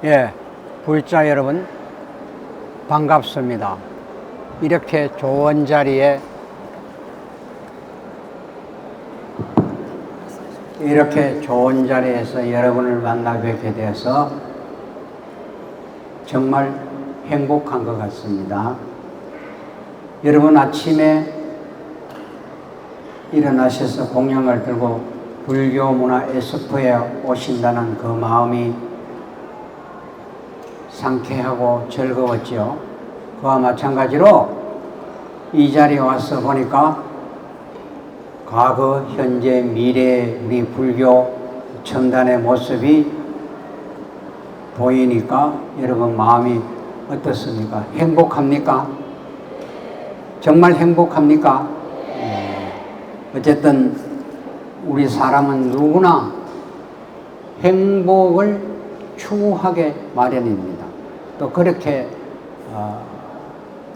예, 불자 여러분 반갑습니다. 이렇게 좋은 자리에 서 여러분을 만나 뵙게 되어서 정말 행복한 것 같습니다. 여러분 아침에 일어나셔서 공양을 들고 불교 문화 에스프에 오신다는 그 마음이 상쾌하고 즐거웠죠. 그와 마찬가지로 이 자리에 와서 보니까 과거, 현재, 미래의 우리 불교 첨단의 모습이 보이니까 여러분 마음이 어떻습니까? 행복합니까? 정말 행복합니까? 어쨌든 우리 사람은 누구나 행복을 추구하게 마련입니다. 또 그렇게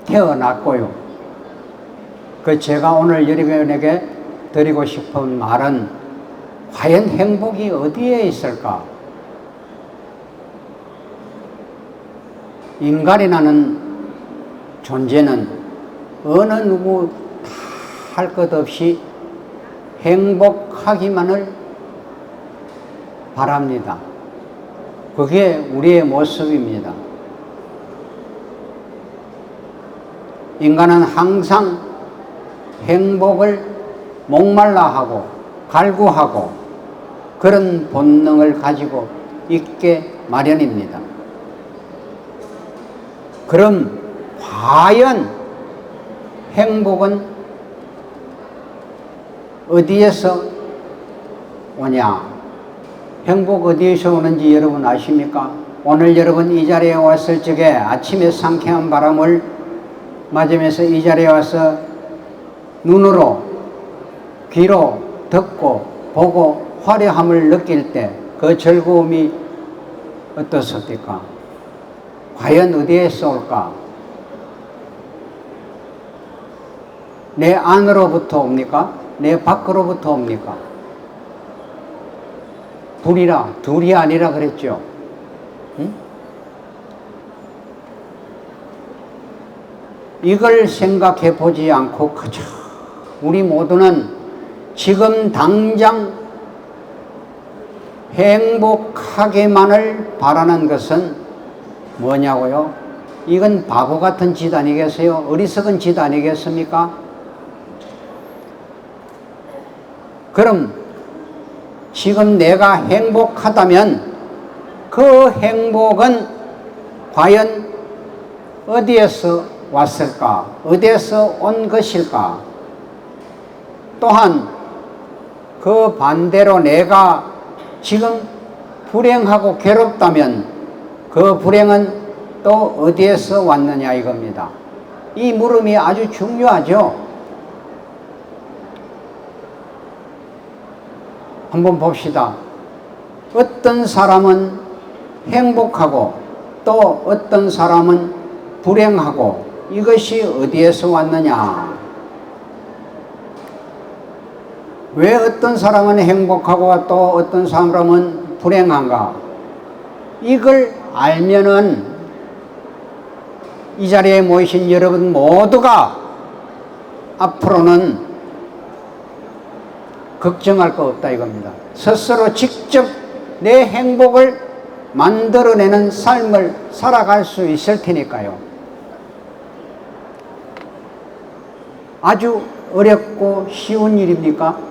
태어났고요. 제가 오늘 여러분에게 드리고 싶은 말은 과연 행복이 어디에 있을까? 인간이라는 존재는 어느 누구 할 것 없이 행복하기만을 바랍니다. 그게 우리의 모습입니다. 인간은 항상 행복을 목말라 하고 갈구하고 그런 본능을 가지고 있게 마련입니다. 그럼 과연 행복은 어디에서 오냐? 행복 어디에서 오는지 여러분 아십니까? 오늘 여러분 이 자리에 왔을 적에 아침에 상쾌한 바람을 맞으면서 이 자리에 와서 눈으로 귀로 듣고 보고 화려함을 느낄 때 그 즐거움이 어떻습니까? 과연 어디에서 올까? 내 안으로부터 옵니까? 내 밖으로부터 옵니까? 둘이 아니라 그랬죠. 응? 이걸 생각해 보지 않고 그저 우리 모두는 지금 당장 행복하게만을 바라는 것은 뭐냐고요? 이건 바보 같은 짓 아니겠어요? 어리석은 짓 아니겠습니까? 그럼 지금 내가 행복하다면 그 행복은 과연 어디에서 왔을까? 어디에서 온 것일까? 또한 그 반대로 내가 지금 불행하고 괴롭다면 그 불행은 또 어디에서 왔느냐 이겁니다. 이 물음이 아주 중요하죠. 한번 봅시다. 어떤 사람은 행복하고 또 어떤 사람은 불행하고 이것이 어디에서 왔느냐? 왜 어떤 사람은 행복하고 또 어떤 사람은 불행한가? 이걸 알면은 이 자리에 모이신 여러분 모두가 앞으로는 걱정할 거 없다 이겁니다. 스스로 직접 내 행복을 만들어내는 삶을 살아갈 수 있을 테니까요. 아주 어렵고 쉬운 일입니까?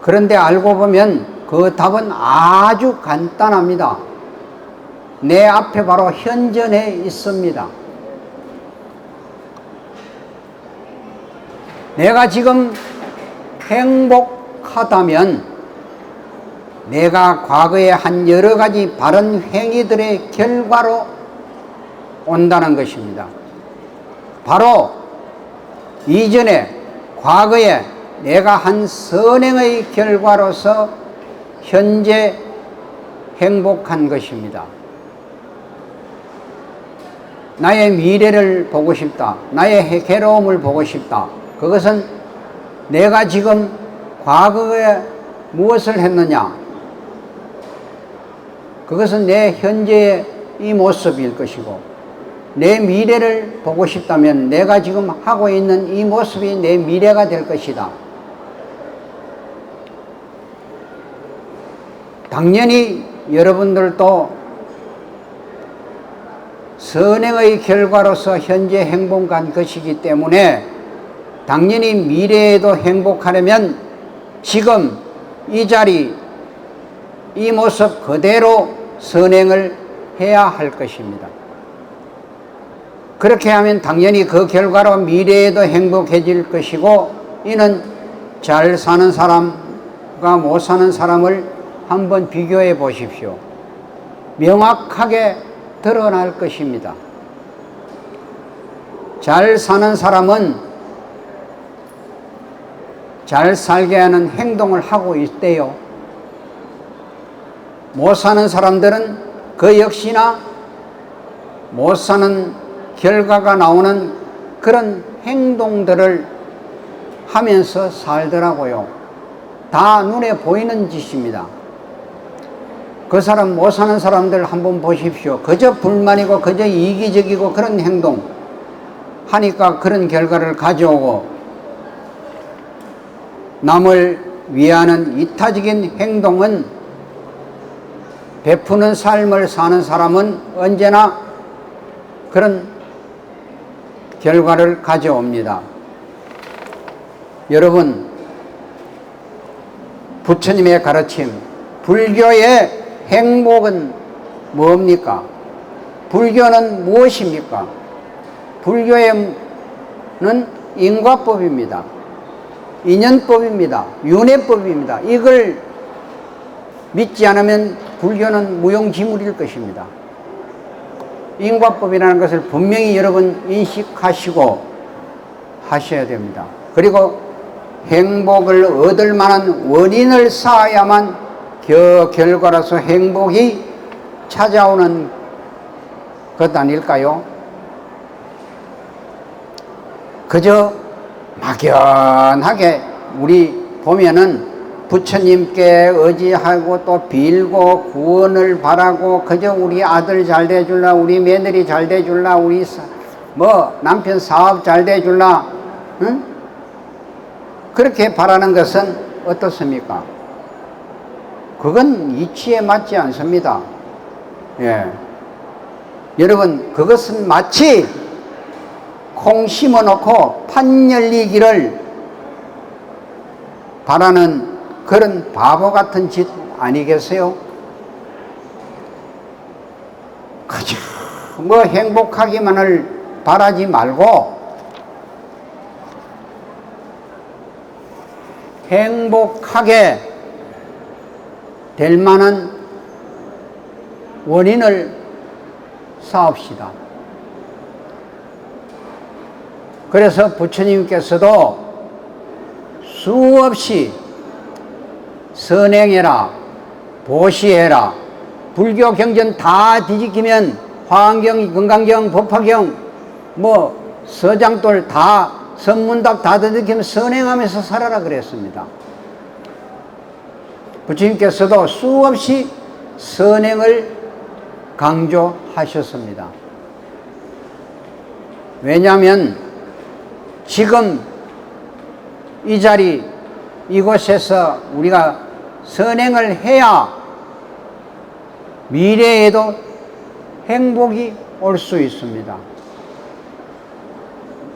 그런데 알고 보면 그 답은 아주 간단합니다. 내 앞에 바로 현전에 있습니다. 내가 지금 행복하다면 내가 과거에 한 여러 가지 바른 행위들의 결과로 온다는 것입니다. 바로 이전에 과거에 내가 한 선행의 결과로서 현재 행복한 것입니다. 나의 미래를 보고 싶다. 나의 괴로움을 보고 싶다. 그것은 내가 지금 과거에 무엇을 했느냐? 그것은 내 현재의 이 모습일 것이고, 내 미래를 보고 싶다면 내가 지금 하고 있는 이 모습이 내 미래가 될 것이다. 당연히 여러분들도 선행의 결과로서 현재 행복한 것이기 때문에 당연히 미래에도 행복하려면 지금 이 자리, 이 모습 그대로 선행을 해야 할 것입니다. 그렇게 하면 당연히 그 결과로 미래에도 행복해질 것이고, 이는 잘 사는 사람과 못 사는 사람을 한번 비교해 보십시오. 명확하게 드러날 것입니다. 잘 사는 사람은 잘 살게 하는 행동을 하고 있대요. 못 사는 사람들은 그 역시나 못 사는 결과가 나오는 그런 행동들을 하면서 살더라고요. 다 눈에 보이는 짓입니다. 그 사람, 못 사는 사람들 한번 보십시오. 그저 불만이고 그저 이기적이고 그런 행동 하니까 그런 결과를 가져오고, 남을 위하는 이타적인 행동은, 베푸는 삶을 사는 사람은 언제나 그런 결과를 가져옵니다. 여러분, 부처님의 가르침, 불교의 행복은 뭡니까? 불교는 무엇입니까? 불교는 인과법입니다. 인연법입니다. 윤회법입니다. 이걸 믿지 않으면 불교는 무용지물일 것입니다. 인과법이라는 것을 분명히 여러분 인식하시고 하셔야 됩니다. 그리고 행복을 얻을 만한 원인을 쌓아야만 그 결과로서 행복이 찾아오는 것 아닐까요? 그저 막연하게 우리 보면은 부처님께 의지하고 또 빌고 구원을 바라고, 그저 우리 아들 잘 돼줄라, 우리 며느리 잘 돼줄라, 우리 남편 사업 잘 돼줄라, 응? 그렇게 바라는 것은 어떻습니까? 그건 이치에 맞지 않습니다. 예. 여러분, 그것은 마치 콩 심어놓고 판 열리기를 바라는 그런 바보 같은 짓 아니겠어요? 그저 행복하기만을 바라지 말고 행복하게 될 만한 원인을 쌓읍시다. 그래서 부처님께서도 수없이 선행해라, 보시해라, 불교 경전 다 뒤집히면 화엄경, 금강경, 법화경, 서장돌 다 선문답 다 뒤집히면 선행하면서 살아라 그랬습니다. 부처님께서도 수없이 선행을 강조하셨습니다. 왜냐하면 지금 이 자리, 이곳에서 우리가 선행을 해야 미래에도 행복이 올 수 있습니다.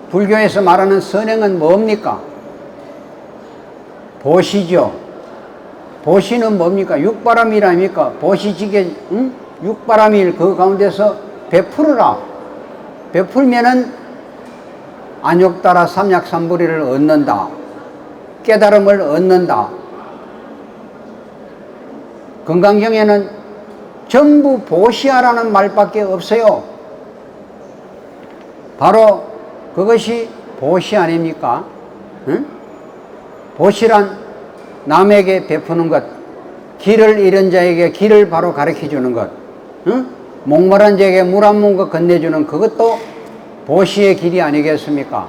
불교에서 말하는 선행은 뭡니까? 보시죠. 보시는 뭡니까? 육바람이랍니까? 보시지게, 육바람일 그 가운데서 베풀어라. 베풀면은 안욕따라 삼약삼부리를 얻는다. 깨달음을 얻는다. 건강경에는 전부 보시하라는 말밖에 없어요. 바로 그것이 보시 아닙니까? 응? 보시란 남에게 베푸는 것, 길을 잃은 자에게 길을 바로 가르쳐 주는 것, 응? 목마른 자에게 물 한 모금 건네주는 그것도 보시의 길이 아니겠습니까?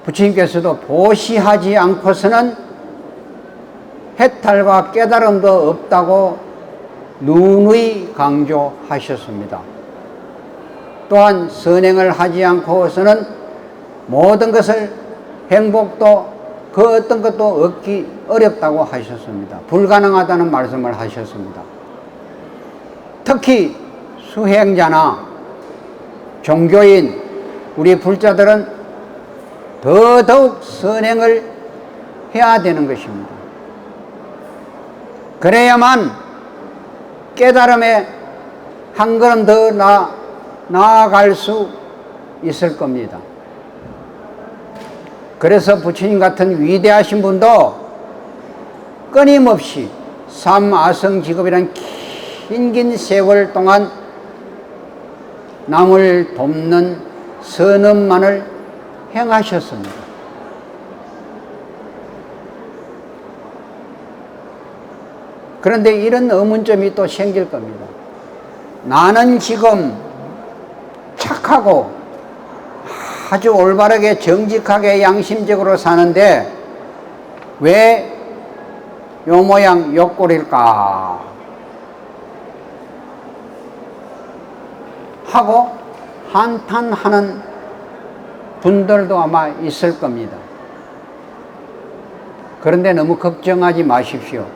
부처님께서도 보시하지 않고서는 해탈과 깨달음도 없다고 누누이 강조하셨습니다. 또한 선행을 하지 않고서는 모든 것을 행복도 그 어떤 것도 얻기 어렵다고 하셨습니다. 불가능하다는 말씀을 하셨습니다. 특히 수행자나 종교인 우리 불자들은 더더욱 선행을 해야 되는 것입니다. 그래야만 깨달음에 한 걸음 더 나아갈 수 있을 겁니다. 그래서 부처님 같은 위대하신 분도 끊임없이 삼아성직업이란 긴 세월 동안 남을 돕는 선업만을 행하셨습니다. 그런데 이런 의문점이 또 생길 겁니다. 나는 지금 착하고 아주 올바르게 정직하게 양심적으로 사는데 왜 요 모양 요 꼴일까 하고 한탄하는 분들도 아마 있을 겁니다. 그런데 너무 걱정하지 마십시오.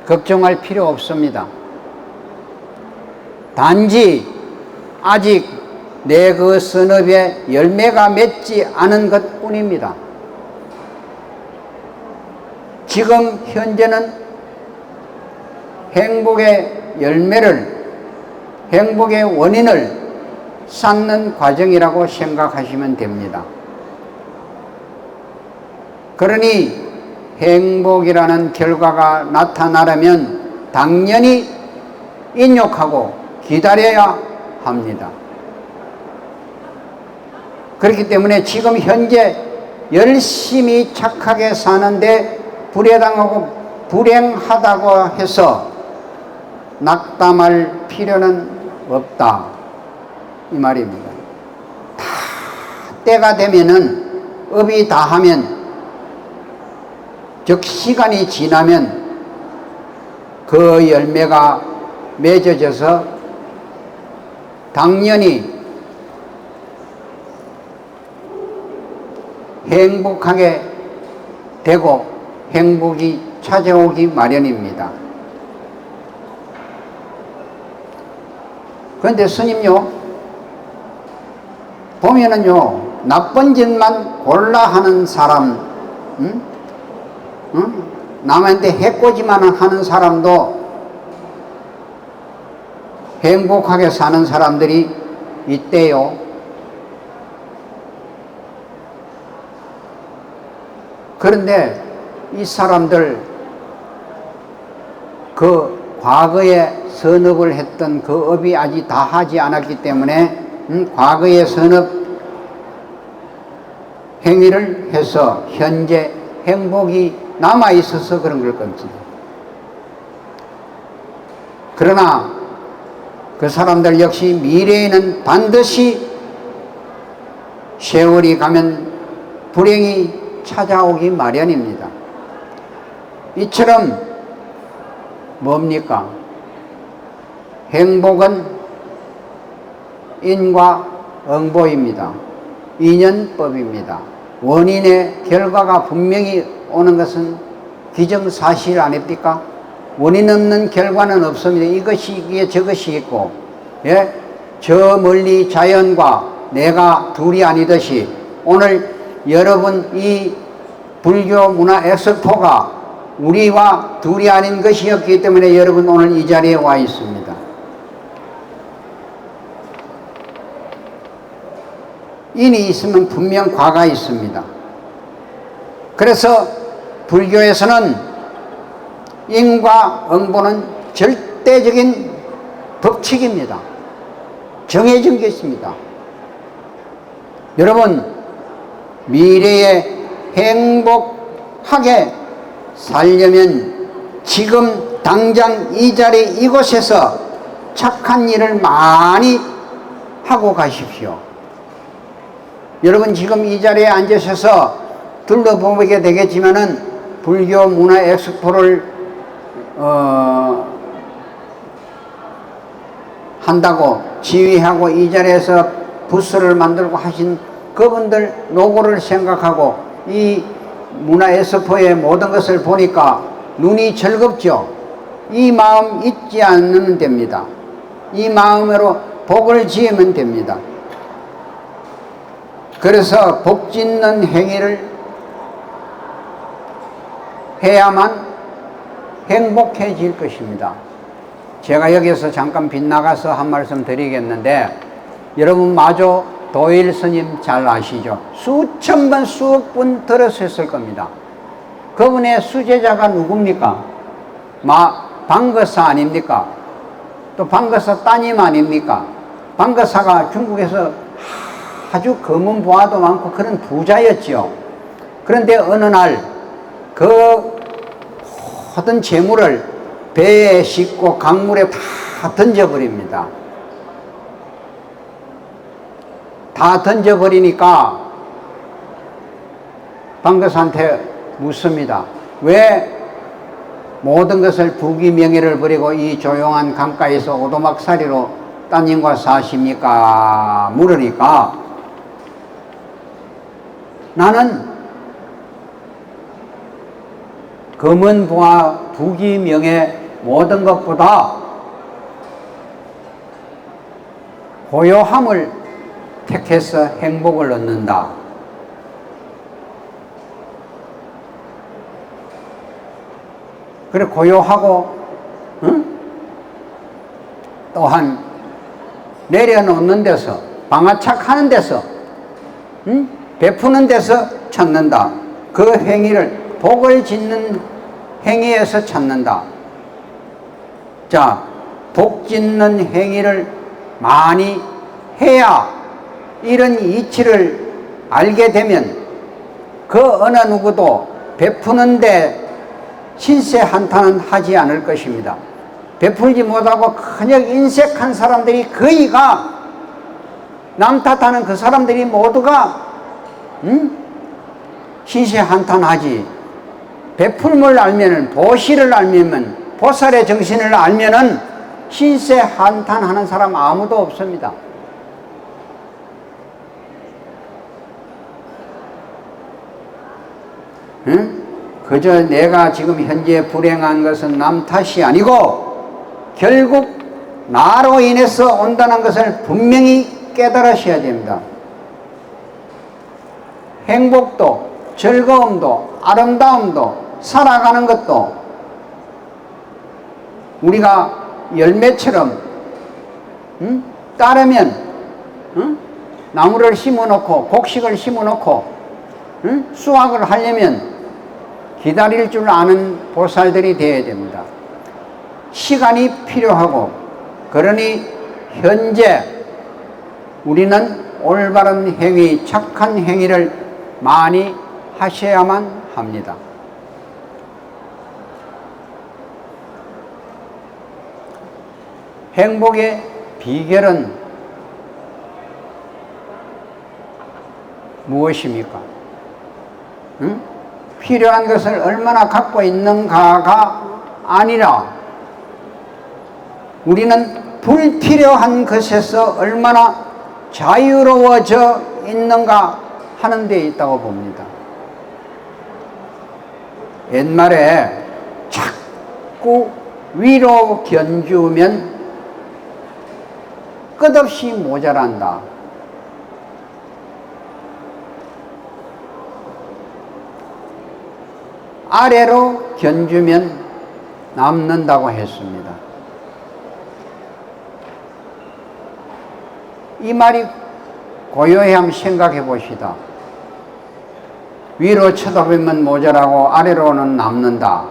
걱정할 필요 없습니다. 단지 아직 내 그 선업에 열매가 맺지 않은 것 뿐입니다. 지금 현재는 행복의 열매를, 행복의 원인을 쌓는 과정이라고 생각하시면 됩니다. 그러니 행복이라는 결과가 나타나려면 당연히 인욕하고 기다려야 합니다. 그렇기 때문에 지금 현재 열심히 착하게 사는데 불행하다고 해서 낙담할 필요는 없다 이 말입니다. 다 때가 되면은 업이 다하면 즉 시간이 지나면 그 열매가 맺어져서 당연히 행복하게 되고 행복이 찾아오기 마련입니다. 그런데 스님요, 보면은요, 나쁜 짓만 골라 하는 사람, 남한테 해코지만 하는 사람도 행복하게 사는 사람들이 있대요. 그런데 이 사람들 그 과거에 선업을 했던 그 업이 아직 다 하지 않았기 때문에 과거의 선업 행위를 해서 현재 행복이 남아 있어서 그런 걸 겁니다. 그러나 그 사람들 역시 미래에는 반드시 세월이 가면 불행이 찾아오기 마련입니다. 이처럼 뭡니까? 행복은 인과 응보입니다. 인연법입니다. 원인의 결과가 분명히 오는 것은 기정사실 아닙니까? 원인 없는 결과는 없습니다. 이것이기에 저것이 있고, 예? 저 멀리 자연과 내가 둘이 아니듯이 오늘 여러분 이 불교 문화 엑스포가 우리와 둘이 아닌 것이었기 때문에 여러분 오늘 이 자리에 와 있습니다. 인이 있으면 분명 과가 있습니다. 그래서 불교에서는 인과 응보는 절대적인 법칙입니다. 정해진 것입니다. 여러분, 미래에 행복하게 살려면 지금 당장 이 자리 이곳에서 착한 일을 많이 하고 가십시오. 여러분 지금 이 자리에 앉으셔서 둘러보게 되겠지만은 불교 문화 엑스포를 한다고 지휘하고 이 자리에서 부스를 만들고 하신 그분들 노고를 생각하고 이 문화 엑스포의 모든 것을 보니까 눈이 즐겁죠. 이 마음 잊지 않으면 됩니다. 이 마음으로 복을 지으면 됩니다. 그래서 복 짓는 행위를 해야만 행복해질 것입니다. 제가 여기서 잠깐 빗나가서 한 말씀 드리겠는데, 여러분 마저 도일 스님 잘 아시죠? 수천 번 수억 번 들으셨을 겁니다. 그분의 수제자가 누굽니까? 방거사 아닙니까? 또 방거사 따님 아닙니까? 방거사가 중국에서 아주 검은 보화도 많고 그런 부자였죠. 그런데 어느 날 그 모든 재물을 배에 싣고 강물에 다 던져버립니다. 다 던져버리니까 방거사한테 묻습니다. 왜 모든 것을 부귀명예를 버리고 이 조용한 강가에서 오도막살이로 따님과 사십니까? 물으니까 나는 검은 보화, 부귀명예 모든 것보다 고요함을 택해서 행복을 얻는다. 그래 고요하고 또한 내려놓는 데서 방아착하는 데서 베푸는 데서 찾는다. 그 행위를 복을 짓는 행위에서 찾는다. 자, 복 짓는 행위를 많이 해야 이런 이치를 알게 되면 그 어느 누구도 베푸는데 신세 한탄은 하지 않을 것입니다. 베풀지 못하고 그냥 인색한 사람들이 거의가 남 탓하는 그 사람들이 모두가 신세 한탄하지. 베풀물 알면은 보시를 알면은 보살의 정신을 알면은 신세 한탄하는 사람 아무도 없습니다. 그저 내가 지금 현재 불행한 것은 남 탓이 아니고 결국 나로 인해서 온다는 것을 분명히 깨달으셔야 됩니다. 행복도 즐거움도 아름다움도 살아가는 것도 우리가 열매처럼 따르면 나무를 심어놓고 곡식을 심어놓고 수확을 하려면 기다릴 줄 아는 보살들이 되어야 됩니다. 시간이 필요하고 그러니 현재 우리는 올바른 행위, 착한 행위를 많이 하셔야만 합니다. 행복의 비결은 무엇입니까? 필요한 것을 얼마나 갖고 있는가가 아니라 우리는 불필요한 것에서 얼마나 자유로워져 있는가 하는 데 있다고 봅니다. 옛말에 자꾸 위로 견주면 끝없이 모자란다. 아래로 견주면 남는다고 했습니다. 이 말이 고요히 한번 생각해 봅시다. 위로 쳐다보면 모자라고 아래로는 남는다.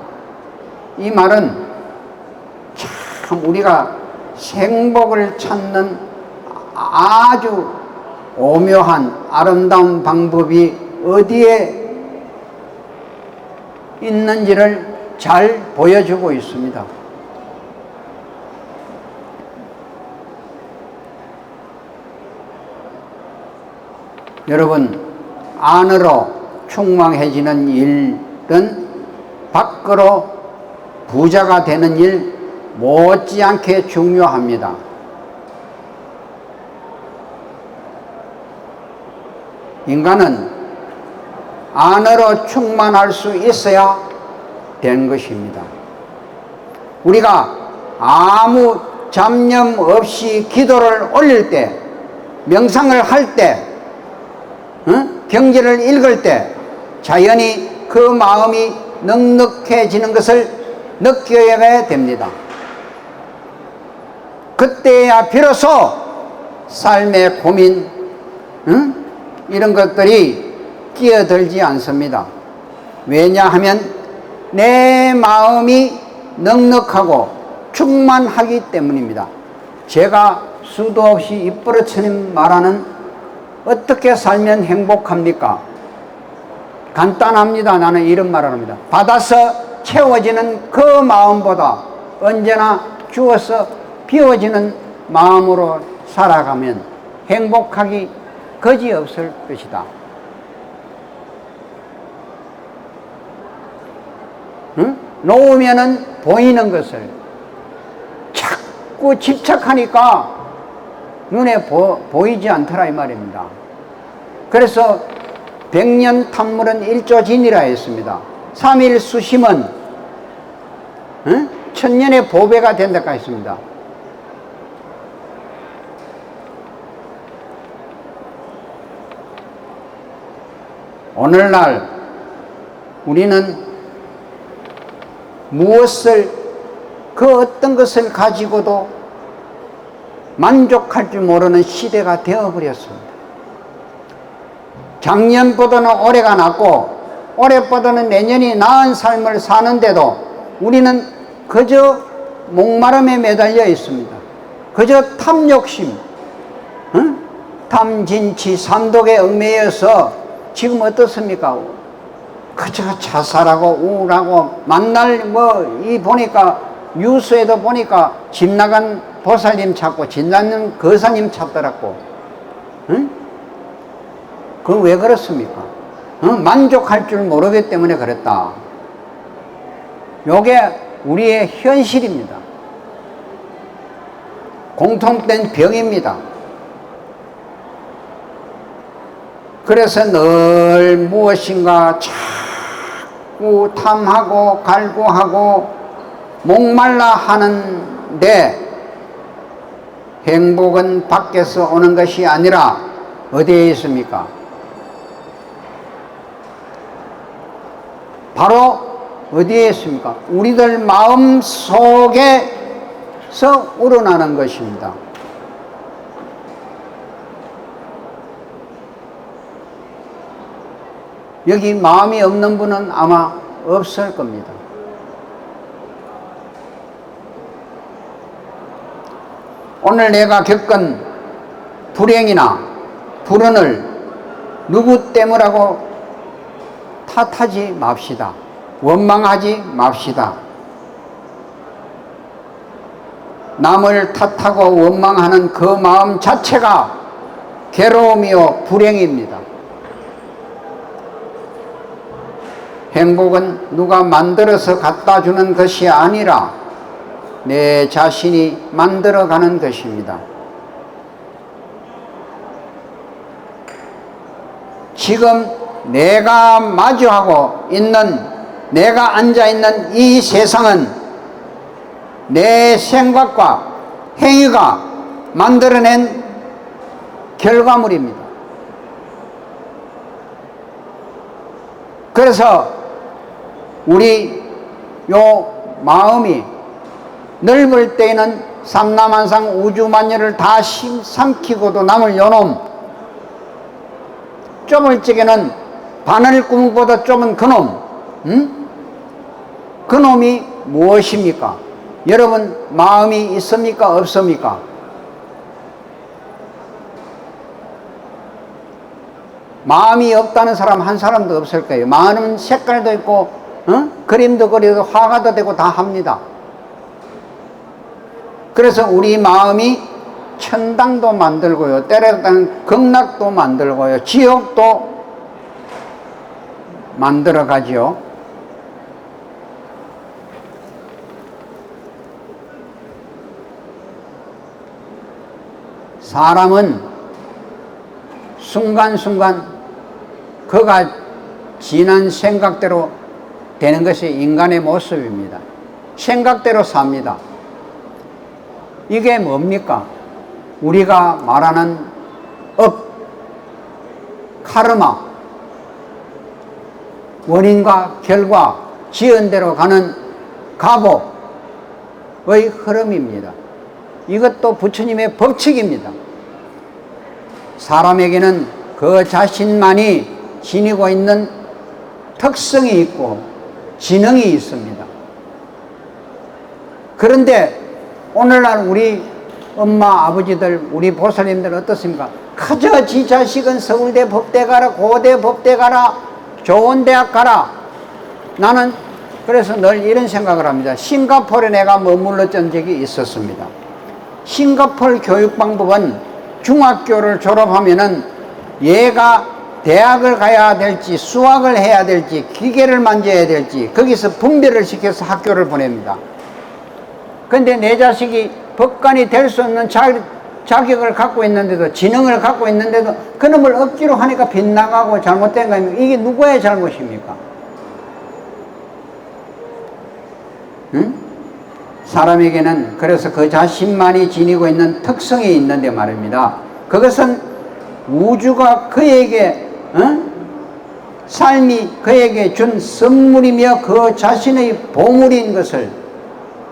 이 말은 참 우리가 행복을 찾는 아주 오묘한 아름다운 방법이 어디에 있는지를 잘 보여주고 있습니다. 여러분, 안으로 충만해지는 일은 밖으로 부자가 되는 일 못지않게 중요합니다. 인간은 안으로 충만할 수 있어야 되는 것입니다. 우리가 아무 잡념 없이 기도를 올릴 때, 명상을 할 때, 경전을 읽을 때 자연히 그 마음이 넉넉해지는 것을 느껴야 됩니다. 그때야 비로소 삶의 고민, 이런 것들이 끼어들지 않습니다. 왜냐하면 내 마음이 넉넉하고 충만하기 때문입니다. 제가 수도 없이 입버릇처럼 말하는 어떻게 살면 행복합니까? 간단합니다. 나는 이런 말을 합니다. 받아서 채워지는 그 마음보다 언제나 주어서 비워지는 마음으로 살아가면 행복하기 거지없을 것이다. 놓으면은 보이는 것을 자꾸 집착하니까 눈에 보이지 않더라 이 말입니다. 그래서 백년 탐물은 일조진이라 했습니다. 3일 수심은 천년의 보배가 된다고 했습니다. 오늘날 우리는 무엇을, 그 어떤 것을 가지고도 만족할 줄 모르는 시대가 되어버렸습니다. 작년보다는 올해가 낫고 올해보다는 내년이 나은 삶을 사는데도 우리는 그저 목마름에 매달려 있습니다. 그저 탐욕심, 탐진치, 삼독에 얽매여서 지금 어떻습니까? 그저 자살하고 우울하고 만날 이 보니까 뉴스에도 보니까 집 나간 보살님 찾고 집 나간 거사님 찾더라고. 그건 왜 그렇습니까? 만족할 줄 모르기 때문에 그랬다. 요게 우리의 현실입니다. 공통된 병입니다. 그래서 늘 무엇인가 자꾸 탐하고 갈구하고 목말라 하는데 행복은 밖에서 오는 것이 아니라 어디에 있습니까? 바로 어디에 있습니까? 우리들 마음 속에서 우러나는 것입니다. 여기 마음이 없는 분은 아마 없을 겁니다. 오늘 내가 겪은 불행이나 불운을 누구 때문이라고 탓하지 맙시다. 원망하지 맙시다. 남을 탓하고 원망하는 그 마음 자체가 괴로움이요 불행입니다. 행복은 누가 만들어서 갖다 주는 것이 아니라 내 자신이 만들어가는 것입니다. 지금 내가 마주하고 있는, 내가 앉아있는 이 세상은 내 생각과 행위가 만들어낸 결과물입니다. 그래서 우리 요 마음이 넓을 때에는 삼라만상 우주만유를 다 삼키고도 남을 요놈, 좁을 적에는 바늘구멍보다 좁은 그놈, 그놈이 무엇입니까? 여러분 마음이 있습니까? 없습니까? 마음이 없다는 사람 한 사람도 없을 거예요. 마음은 색깔도 있고 그림도 그려도 화가도 되고 다 합니다. 그래서 우리 마음이 천당도 만들고요, 때로는 극락도 만들고요, 지옥도 만들어 가지요. 사람은 순간순간 그가 지난 생각대로 되는 것이 인간의 모습입니다. 생각대로 삽니다. 이게 뭡니까? 우리가 말하는 업, 카르마, 원인과 결과, 지은 대로 가는 가복의 흐름입니다. 이것도 부처님의 법칙입니다. 사람에게는 그 자신만이 지니고 있는 특성이 있고 지능이 있습니다. 그런데 오늘날 우리 엄마, 아버지들, 우리 보살님들 어떻습니까? 그저 지 자식은 서울대 법대 가라, 고대 법대 가라, 좋은 대학 가라. 나는 그래서 늘 이런 생각을 합니다. 싱가포르에 내가 머물렀던 적이 있었습니다. 싱가포르 교육 방법은 중학교를 졸업하면은 얘가 대학을 가야 될지 수학을 해야 될지 기계를 만져야 될지 거기서 분별을 시켜서 학교를 보냅니다. 근데 내 자식이 법관이 될 수 없는 자격을 갖고 있는데도, 지능을 갖고 있는데도 그놈을 억지로 하니까 빗나가고 잘못된 거 아닙니까? 이게 누구의 잘못입니까? 응? 사람에게는 그래서 그 자신만이 지니고 있는 특성이 있는데 말입니다. 그것은 우주가 그에게 삶이 그에게 준 선물이며 그 자신의 보물인 것을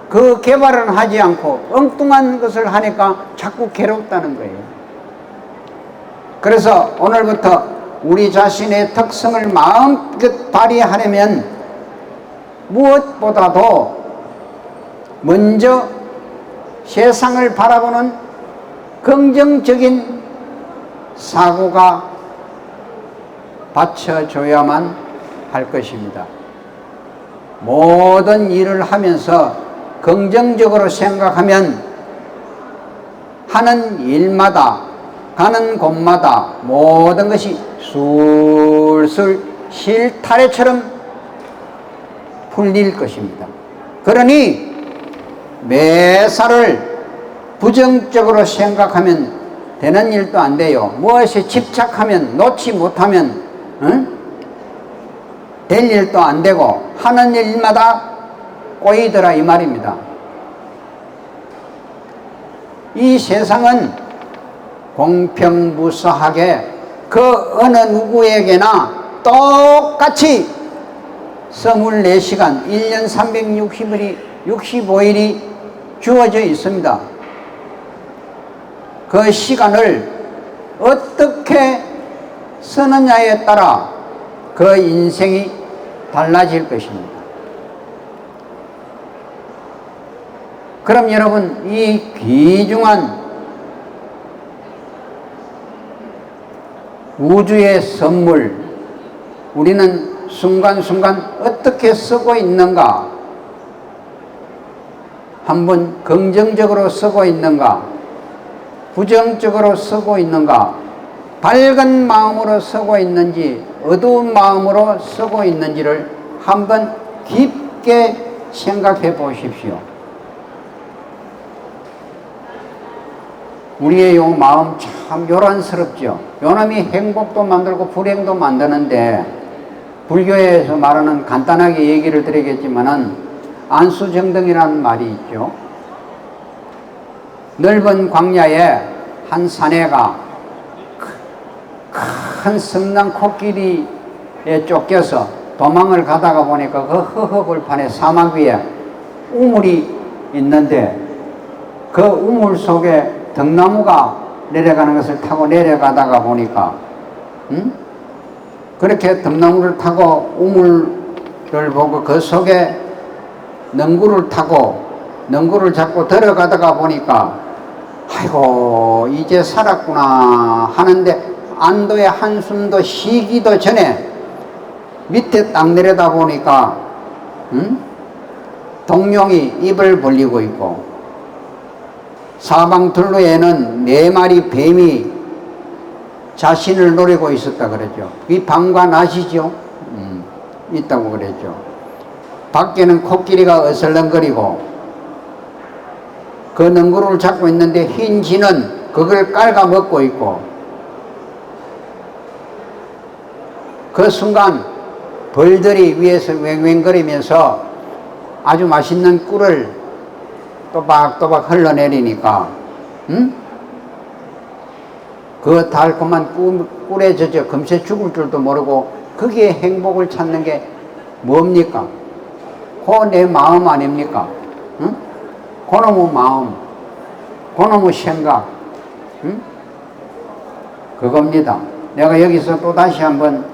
그 개발은 하지 않고 엉뚱한 것을 하니까 자꾸 괴롭다는 거예요. 그래서 오늘부터 우리 자신의 특성을 마음껏 발휘하려면 무엇보다도 먼저 세상을 바라보는 긍정적인 사고가 받쳐줘야만 할 것입니다. 모든 일을 하면서 긍정적으로 생각하면 하는 일마다 가는 곳마다 모든 것이 술술 실타래처럼 풀릴 것입니다. 그러니 매사를 부정적으로 생각하면 되는 일도 안 돼요. 무엇에 집착하면 놓지 못하면 될 일도 안 되고 하는 일마다 꼬이더라 이 말입니다. 이 세상은 공평무사하게 그 어느 누구에게나 똑같이 24시간 1년 365일이 주어져 있습니다. 그 시간을 어떻게 쓰느냐에 따라 그 인생이 달라질 것입니다. 그럼 여러분, 이 귀중한 우주의 선물, 우리는 순간순간 어떻게 쓰고 있는가? 한번 긍정적으로 쓰고 있는가? 부정적으로 쓰고 있는가? 밝은 마음으로 쓰고 있는지 어두운 마음으로 쓰고 있는지를 한번 깊게 생각해 보십시오. 우리의 요 마음 참 요란스럽죠. 요놈이 행복도 만들고 불행도 만드는데, 불교에서 말하는, 간단하게 얘기를 드리겠지만은 안수정등이라는 말이 있죠. 넓은 광야에 한 사내가 큰 성난 코끼리에 쫓겨서 도망을 가다가 보니까 그 허허벌판에 사막 위에 우물이 있는데, 그 우물 속에 등나무가 내려가는 것을 타고 내려가다가 보니까 그렇게 등나무를 타고 우물을 보고 그 속에 능구를 타고 능구를 잡고 들어가다가 보니까 아이고 이제 살았구나 하는데 안도의 한숨도 쉬기도 전에 밑에 딱 내려다 보니까 동룡이 입을 벌리고 있고 사방 둘러에는 4마리 뱀이 자신을 노리고 있었다 그랬죠. 이 방관 아시죠? 있다고 그랬죠. 밖에는 코끼리가 어슬렁거리고 그 능구를 잡고 있는데 흰 쥐는 그걸 깔아 먹고 있고, 그 순간 벌들이 위에서 웽웽거리면서 아주 맛있는 꿀을 또박또박 흘러내리니까, 응? 그 달콤한 꿀에 젖어 금세 죽을 줄도 모르고 거기에 행복을 찾는 게 뭡니까? 그 내 마음 아닙니까? 응? 그놈의 마음, 그놈의 생각, 응? 그겁니다. 내가 여기서 또 다시 한번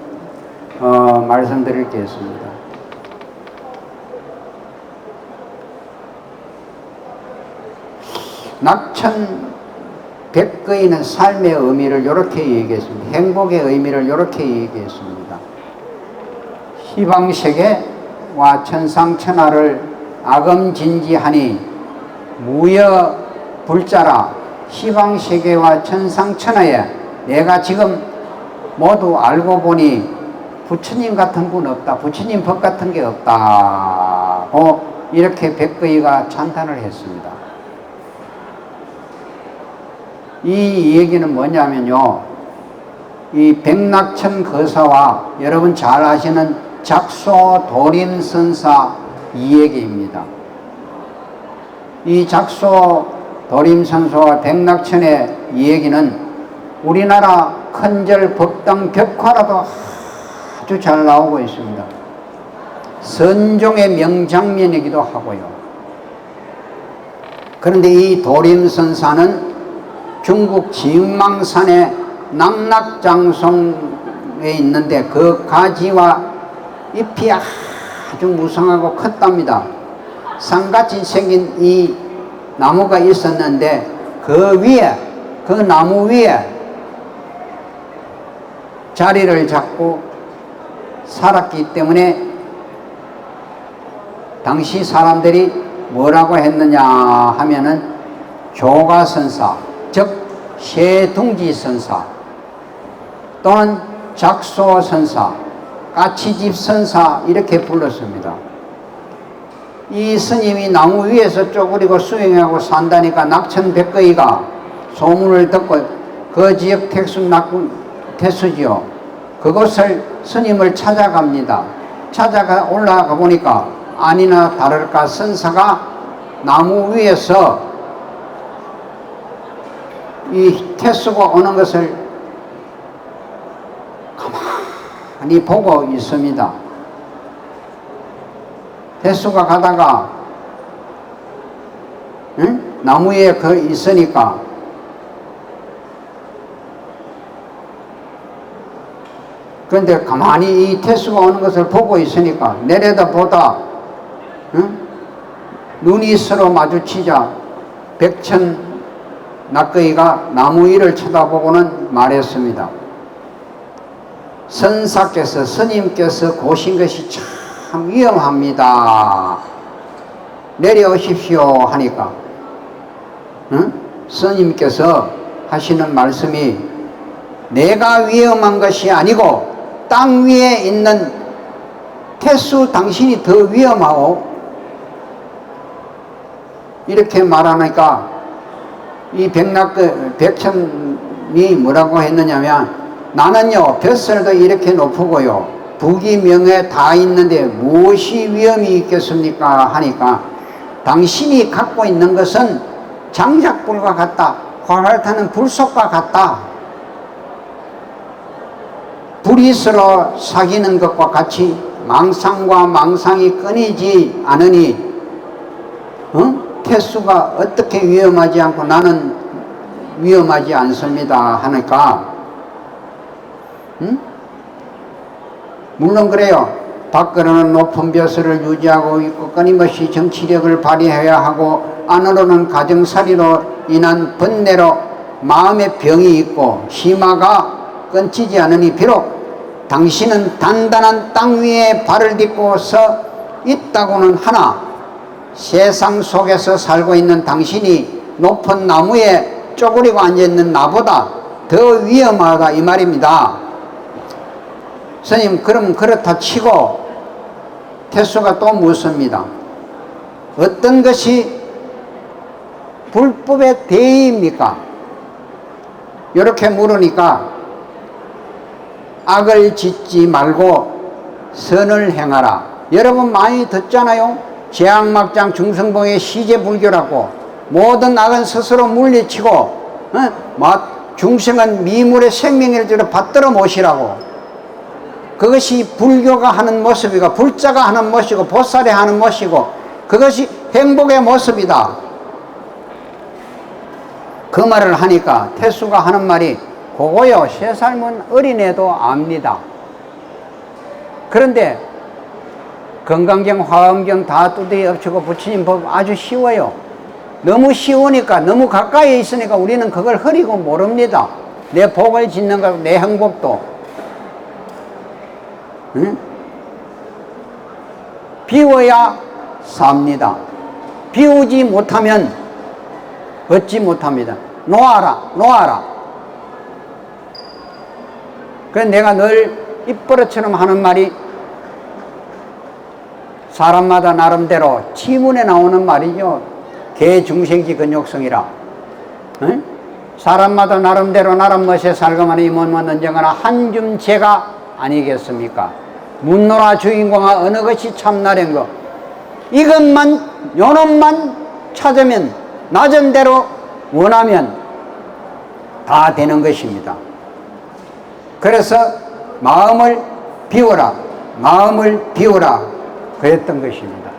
말씀드릴 게 있습니다. 낙천 백거인은 삶의 의미를 이렇게 얘기했습니다. 행복의 의미를 이렇게 얘기했습니다. 희방세계와 천상천하를 아금진지하니 무여불자라. 희방세계와 천상천하에 내가 지금 모두 알고 보니 부처님 같은 분 없다. 부처님 법 같은 게 없다고 이렇게 백거이가 찬탄을 했습니다. 이 얘기는 뭐냐면요, 이 백낙천 거사와 여러분 잘 아시는 작소도림선사 이 얘기입니다. 이 작소도림선사와 백낙천의 이 얘기는 우리나라 큰절 법당 벽화라도 아주 잘 나오고 있습니다. 선종의 명장면이기도 하고요. 그런데 이 도림선사는 중국 진망산의 낙락장송에 있는데 그 가지와 잎이 아주 무성하고 컸답니다. 산같이 생긴 이 나무가 있었는데 그 위에, 그 나무 위에 자리를 잡고 살았기 때문에 당시 사람들이 뭐라고 했느냐 하면은 조가선사, 즉 세둥지선사 또는 작소선사, 까치집선사 이렇게 불렀습니다. 이 스님이 나무 위에서 쪼그리고 수행하고 산다니까 낙천백거이가 소문을 듣고 그 지역 태수지요. 그곳을 스님을 찾아갑니다. 찾아가 올라가 보니까 아니나 다를까 선사가 나무 위에서 이 태수가 오는 것을 가만히 보고 있습니다. 태수가 가다가 나무 위에 있으니까 그런데 가만히 이 태수가 오는 것을 보고 있으니까 내려다보다 눈이 서로 마주치자 백천 낙거이가 나무 위를 쳐다보고는 말했습니다. 선사께서, 스님께서 고신 것이 참 위험합니다. 내려오십시오 하니까 스님께서 하시는 말씀이 내가 위험한 것이 아니고 땅 위에 있는 태수 당신이 더 위험하오. 이렇게 말하니까 이 백천이 뭐라고 했느냐면 나는요 뱃살도 이렇게 높고요 부귀명예 다 있는데 무엇이 위험이 있겠습니까 하니까 당신이 갖고 있는 것은 장작불과 같다. 활활 타는 불속과 같다. 불이 서로 사귀는 것과 같이 망상과 망상이 끊이지 않으니 태수가 어떻게 위험하지 않고 나는 위험하지 않습니다 하니까 물론 그래요. 밖으로는 높은 벼슬을 유지하고 있고 끊임없이 정치력을 발휘해야 하고 안으로는 가정살이로 인한 번뇌로 마음의 병이 있고 심화가 끊지지 않으니 비록 당신은 단단한 땅 위에 발을 딛고서 있다고는 하나 세상 속에서 살고 있는 당신이 높은 나무에 쪼그리고 앉아있는 나보다 더 위험하다 이 말입니다. 스님 그럼 그렇다 치고 태수가 또 묻습니다. 어떤 것이 불법의 대의입니까? 이렇게 물으니까 악을 짓지 말고 선을 행하라. 여러분 많이 듣잖아요. 제왕막장 중성봉의 시제불교라고. 모든 악은 스스로 물리치고 중생은 미물의 생명을 받들어 모시라고. 그것이 불교가 하는 모습이고 불자가 하는 모습이고 보살이 하는 모습이고 그것이 행복의 모습이다. 그 말을 하니까 태수가 하는 말이 그거요, 새 삶은 어린애도 압니다. 그런데 건강경, 화엄경 다 두드리 엎치고 부처님 법 아주 쉬워요. 너무 쉬우니까, 너무 가까이 있으니까 우리는 그걸 흐리고 모릅니다. 내 복을 짓는 것, 내 행복도. 응? 비워야 삽니다. 비우지 못하면 얻지 못합니다. 놓아라. 그래서 내가 늘 입버릇처럼 하는 말이 사람마다 나름대로 지문에 나오는 말이죠. 개중생지 근육성이라. 응? 사람마다 나름대로 나름 멋에 살거마는 이몸은 언젠가나 한줌 재가 아니겠습니까? 문노라 주인공아 어느 것이 참나란 거. 이것만 요놈만 찾으면 낮은 대로 원하면 다 되는 것입니다. 그래서 마음을 비우라 그랬던 것입니다.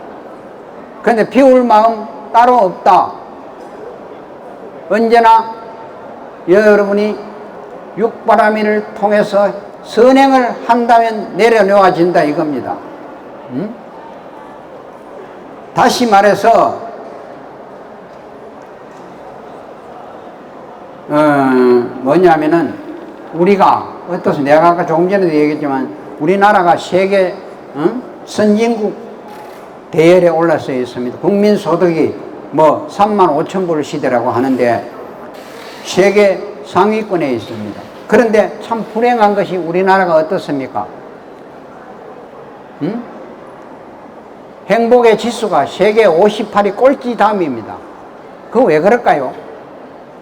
그런데 비울 마음 따로 없다. 언제나 여러분이 육바라밀을 통해서 선행을 한다면 내려놓아진다 이겁니다. 다시 말해서 뭐냐면은 우리가 어떠서 내가 아까 조금 전에도 얘기했지만 우리나라가 세계 선진국 대열에 올라서 있습니다. 국민소득이 뭐 35,000불 시대라고 하는데 세계 상위권에 있습니다. 그런데 참 불행한 것이 우리나라가 어떻습니까? 행복의 지수가 세계 58위 꼴찌 다음입니다. 그거 왜 그럴까요?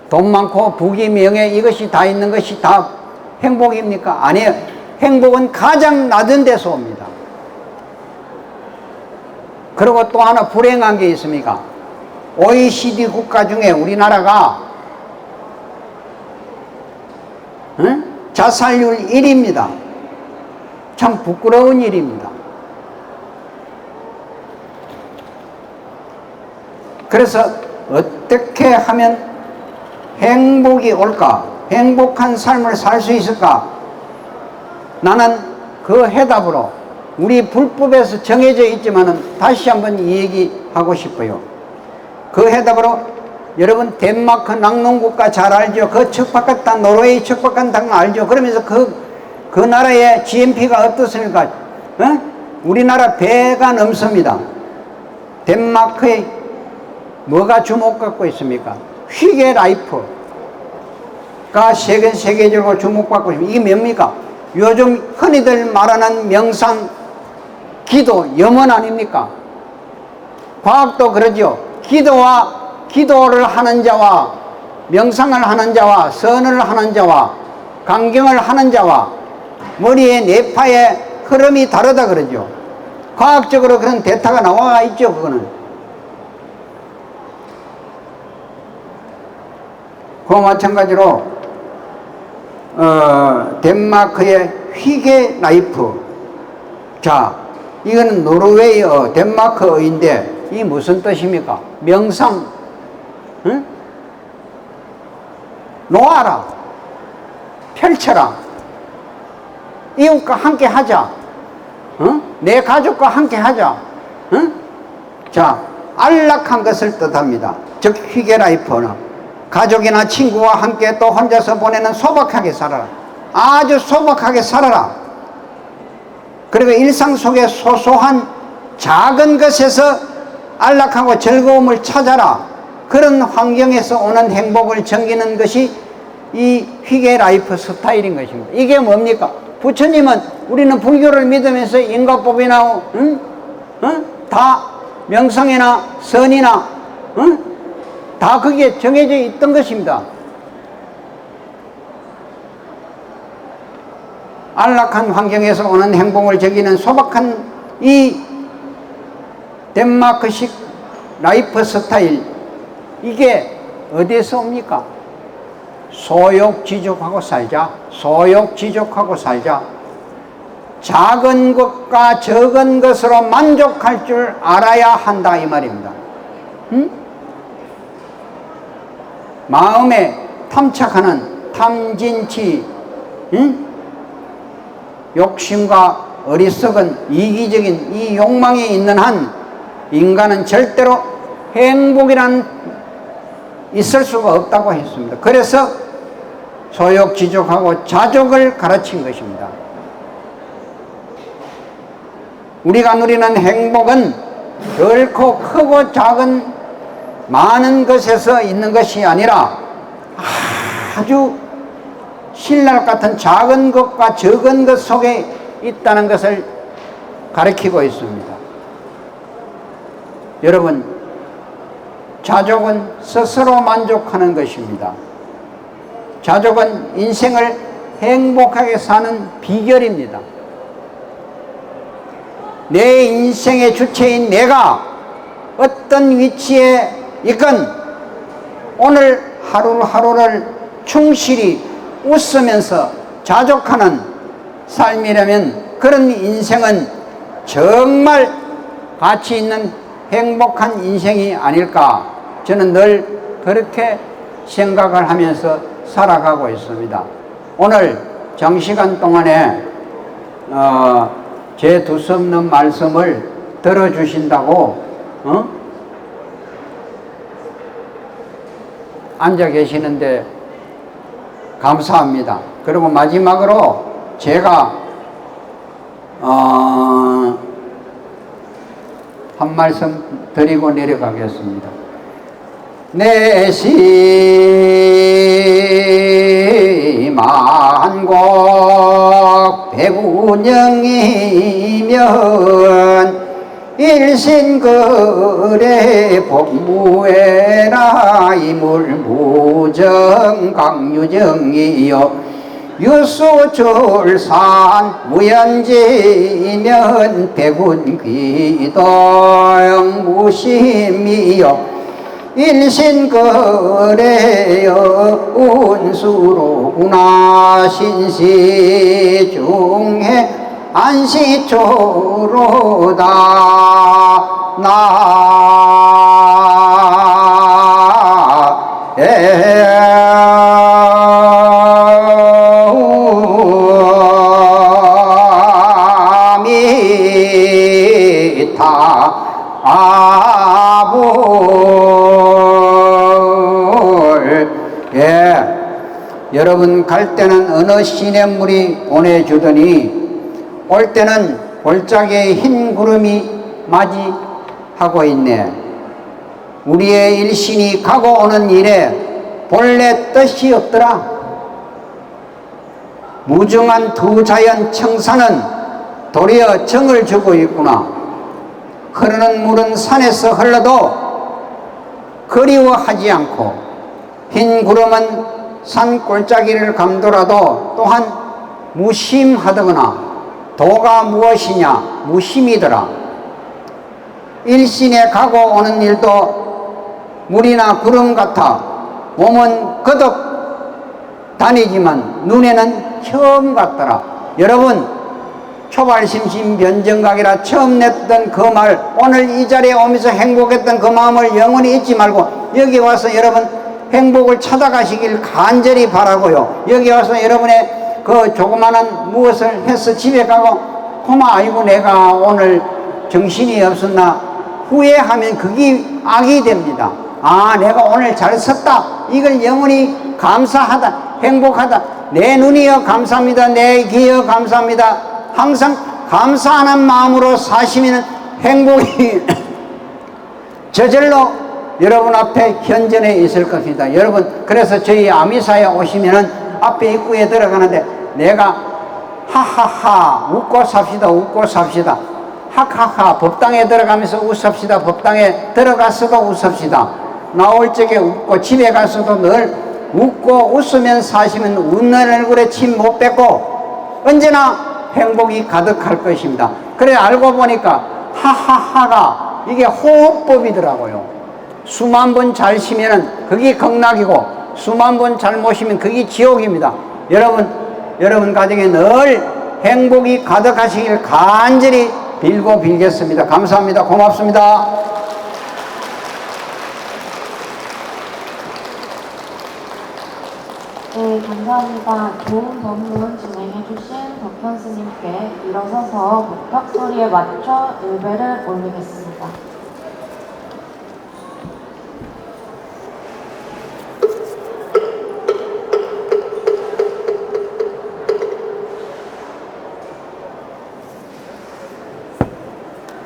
돈 많고 부귀 명예 이것이 다 있는 것이 다 행복입니까? 아니에요. 행복은 가장 낮은 데서 옵니다. 그리고 또 하나 불행한 게 있습니까? OECD 국가 중에 우리나라가 자살률 1위입니다. 참 부끄러운 일입니다. 그래서 어떻게 하면 행복이 올까? 행복한 삶을 살 수 있을까? 나는 그 해답으로 우리 불법에서 정해져 있지만은 다시 한번 이 얘기하고 싶어요. 그 해답으로 여러분 덴마크 낙농국가 잘 알죠? 그 척박한 노르웨이 척박한 땅 알죠? 그러면서 그 나라의 GNP가 어떻습니까? 우리나라 배가 넘습니다. 덴마크의 뭐가 주목받고 있습니까? 휘게 라이프가 세계적으로 주목받고 있습니다. 이게 뭡니까? 요즘 흔히들 말하는 명상, 기도, 염원 아닙니까? 과학도 그러죠. 기도를 하는 자와 명상을 하는 자와 선을 하는 자와 강경을 하는 자와 머리의 뇌파의 흐름이 다르다 그러죠. 과학적으로 그런 데이터가 나와 있죠. 그거는. 그와 마찬가지로 덴마크의 휘게 라이프. 자, 이거는 노르웨이어, 덴마크어인데 이 무슨 뜻입니까? 명상, 놓아라, 펼쳐라, 이웃과 함께 하자, 내 가족과 함께 하자. 자, 안락한 것을 뜻합니다. 즉 휘게라이프는 가족이나 친구와 함께 또 혼자서 보내는 소박하게 살아라. 아주 소박하게 살아라. 그리고 일상 속에 소소한 작은 것에서 안락하고 즐거움을 찾아라. 그런 환경에서 오는 행복을 즐기는 것이 이 휘게 라이프 스타일인 것입니다. 이게 뭡니까? 부처님은 우리는 불교를 믿으면서 인과법이나 다 명상이나 선이나 다 그게 정해져 있던 것입니다. 안락한 환경에서 오는 행복을 즐기는 소박한 이 덴마크식 라이프 스타일, 이게 어디에서 옵니까? 소욕지족하고 살자. 소욕지족하고 살자. 작은 것과 적은 것으로 만족할 줄 알아야 한다, 이 말입니다. 응? 마음에 탐착하는 탐진치, 응? 욕심과 어리석은 이기적인 이 욕망이 있는 한 인간은 절대로 행복이란 있을 수가 없다고 했습니다. 그래서 소욕지족하고 자족을 가르친 것입니다. 우리가 누리는 행복은 결코 크고 작은 많은 것에서 있는 것이 아니라 아주 신랄 같은 작은 것과 적은 것 속에 있다는 것을 가르치고 있습니다. 여러분, 자족은 스스로 만족하는 것입니다. 자족은 인생을 행복하게 사는 비결입니다. 내 인생의 주체인 내가 어떤 위치에 있건 오늘 하루하루를 충실히 웃으면서 자족하는 삶이라면 그런 인생은 정말 가치 있는 행복한 인생이 아닐까, 저는 늘 그렇게 생각을 하면서 살아가고 있습니다. 오늘 장시간 동안에 제 두서없는 말씀을 들어주신다고 앉아 계시는데 감사합니다. 그리고 마지막으로 제가 한 말씀 드리고 내려가겠습니다. 내시만곡 백운영이면 일신거래 복무해라 이물무정강유정이여 유수출산 무연지면 백운귀동 무심이여 일신거래여 운수로구나 신시중해 안시초로다 여러분 갈 때는 어느 시냇물이 보내주더니 올 때는 골짜기에 흰 구름이 맞이하고 있네. 우리의 일신이 가고 오는 일에 본래 뜻이 없더라. 무중한 두 자연 청산은 도리어 정을 주고 있구나. 흐르는 물은 산에서 흘러도 그리워하지 않고 흰 구름은 산 골짜기를 감돌아도 또한 무심하더구나. 도가 무엇이냐? 무심이더라. 일신에 가고 오는 일도 물이나 구름 같아 몸은 거듭 다니지만 눈에는 처음 같더라. 여러분, 초발심심 변정각이라 처음 냈던 그 말, 오늘 이 자리에 오면서 행복했던 그 마음을 영원히 잊지 말고 여기 와서 여러분 행복을 찾아가시길 간절히 바라고요. 여기 와서 여러분의 그 조그마한 무엇을 해서 집에 가고 고마 아이고 내가 오늘 정신이 없었나 후회하면 그게 악이 됩니다. 아, 내가 오늘 잘 썼다. 이걸 영원히 감사하다, 행복하다. 내 눈이여 감사합니다. 내 귀여 감사합니다. 항상 감사하는 마음으로 사시면 행복이 저절로 여러분 앞에 현전해 있을 것입니다. 여러분, 그래서 저희 아미사에 오시면은 앞에 입구에 들어가는데 내가 하하하 웃고 삽시다, 웃고 삽시다. 하하하 법당에 들어가면서 웃읍시다. 법당에 들어가서도 웃읍시다. 나올 적에 웃고 집에 가서도 늘 웃고 웃으면 사시면 웃는 얼굴에 침 못 뱉고 언제나 행복이 가득할 것입니다. 그래 알고 보니까 하하하가 이게 호흡법이더라고요. 수만 번 잘 쉬면은 그게 극락이고 수만 번 잘 못 쉬면 그게 지옥입니다. 여러분 가정에 늘 행복이 가득하시길 간절히 빌고 빌겠습니다. 감사합니다. 고맙습니다. 네, 감사합니다. 좋은 법문 진행해주신 덕현 스님께 일어서서 법탁 소리에 맞춰 일배를 올리겠습니다.